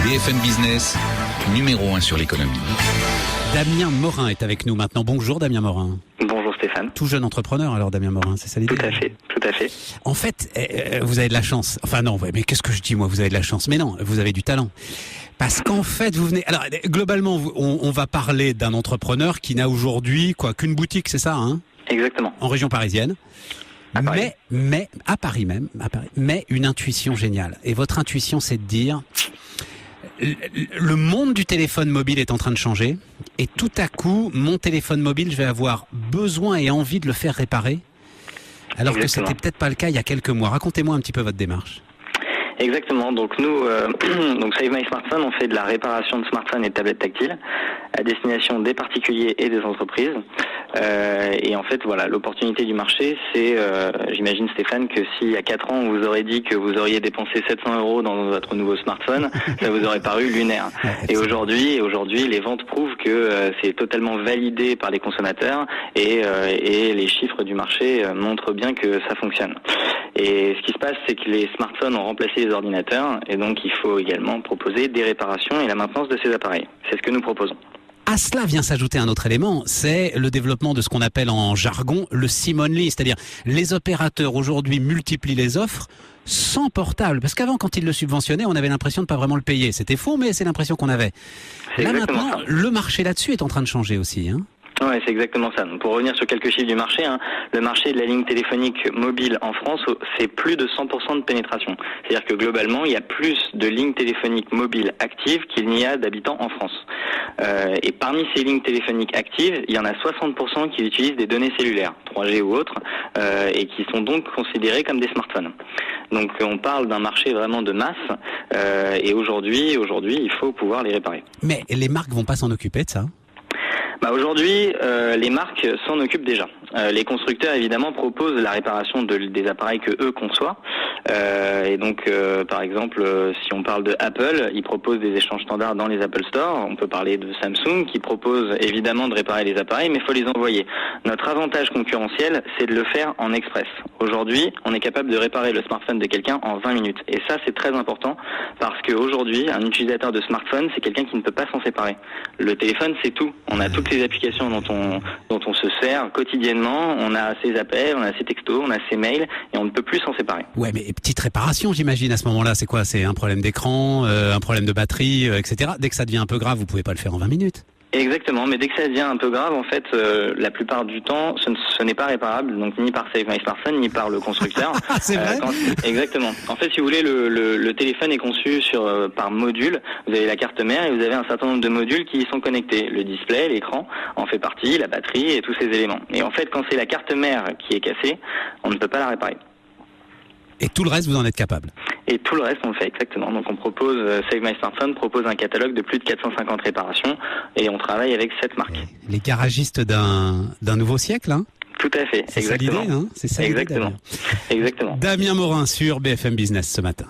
BFM Business, numéro 1 sur l'économie. Damien Morin est avec nous maintenant. Bonjour Damien Morin. Bonjour Stéphane. Tout jeune entrepreneur alors Damien Morin, c'est ça l'idée? Tout à fait. En fait, vous avez de la chance. Enfin non, mais qu'est-ce que je dis moi, vous avez de la chance. Mais non, vous avez du talent. Parce qu'en fait, vous venez... Alors, globalement, on va parler d'un entrepreneur qui n'a aujourd'hui qu'une boutique, c'est ça, hein? Exactement. En région parisienne. À Paris. Mais à Paris même, mais une intuition géniale. Et votre intuition, c'est de dire... Le monde du téléphone mobile est en train de changer et tout à coup, mon téléphone mobile, je vais avoir besoin et envie de le faire réparer alors que c'était peut-être pas le cas il y a quelques mois. Racontez-moi un petit peu votre démarche. Exactement. Donc nous, Save My Smartphone, on fait de la réparation de smartphones et de tablettes tactiles à destination des particuliers et des entreprises. Et en fait, voilà, l'opportunité du marché, c'est, j'imagine Stéphane, que s'il y a 4 ans, on vous aurait dit que vous auriez dépensé 700 € dans votre nouveau smartphone, ça vous aurait paru lunaire. Et aujourd'hui, les ventes prouvent que c'est totalement validé par les consommateurs et les chiffres du marché montrent bien que ça fonctionne. Et ce qui se passe, c'est que les smartphones ont remplacé les ordinateurs et donc il faut également proposer des réparations et la maintenance de ces appareils. C'est ce que nous proposons. À cela vient s'ajouter un autre élément, c'est le développement de ce qu'on appelle en jargon le SIM-only, c'est-à-dire les opérateurs aujourd'hui multiplient les offres sans portable. Parce qu'avant, quand ils le subventionnaient, on avait l'impression de pas vraiment le payer. C'était faux, mais c'est l'impression qu'on avait. Là maintenant, le marché là-dessus est en train de changer aussi, hein. Ouais, c'est exactement ça. Donc, pour revenir sur quelques chiffres du marché, le marché de la ligne téléphonique mobile en France, c'est plus de 100% de pénétration. C'est-à-dire que globalement, il y a plus de lignes téléphoniques mobiles actives qu'il n'y a d'habitants en France. Et parmi ces lignes téléphoniques actives, il y en a 60% qui utilisent des données cellulaires, 3G ou autres, et qui sont donc considérés comme des smartphones. Donc on parle d'un marché vraiment de masse, et aujourd'hui, il faut pouvoir les réparer. Mais les marques vont pas s'en occuper de ça? Aujourd'hui, les marques s'en occupent déjà. Les constructeurs, évidemment, proposent la réparation des appareils que eux conçoivent. Et donc, par exemple, si on parle de Apple, ils proposent des échanges standards dans les Apple Store. On peut parler de Samsung, qui propose évidemment de réparer les appareils, mais il faut les envoyer. Notre avantage concurrentiel, c'est de le faire en express. Aujourd'hui, on est capable de réparer le smartphone de quelqu'un en 20 minutes. Et ça, c'est très important, parce qu'aujourd'hui, un utilisateur de smartphone, c'est quelqu'un qui ne peut pas s'en séparer. Le téléphone, c'est tout. On a toutes les applications dont on se sert quotidiennement, on a ses appels, on a ses textos, on a ses mails et on ne peut plus s'en séparer. Ouais, mais petite réparation, j'imagine à ce moment-là, c'est quoi? C'est un problème d'écran, un problème de batterie, etc. Dès que ça devient un peu grave, vous pouvez pas le faire en 20 minutes. Exactement, mais dès que ça devient un peu grave, en fait, la plupart du temps, ce n'est pas réparable, donc ni par Save My Smartphone, ni par le constructeur. C'est vrai. Exactement. En fait, si vous voulez, le téléphone est conçu par module. Vous avez la carte mère et vous avez un certain nombre de modules qui y sont connectés. Le display, l'écran en fait partie, la batterie et tous ces éléments. Et en fait, quand c'est la carte mère qui est cassée, on ne peut pas la réparer. Et tout le reste, vous en êtes capable? Et tout le reste, on le fait exactement. Donc on propose, Save My Smartphone propose un catalogue de plus de 450 réparations et on travaille avec 7 marques. Les garagistes d'un nouveau siècle, hein? Tout à fait, c'est exactement. Ça l'idée, hein? C'est ça exactement. Damien Morin sur BFM Business ce matin.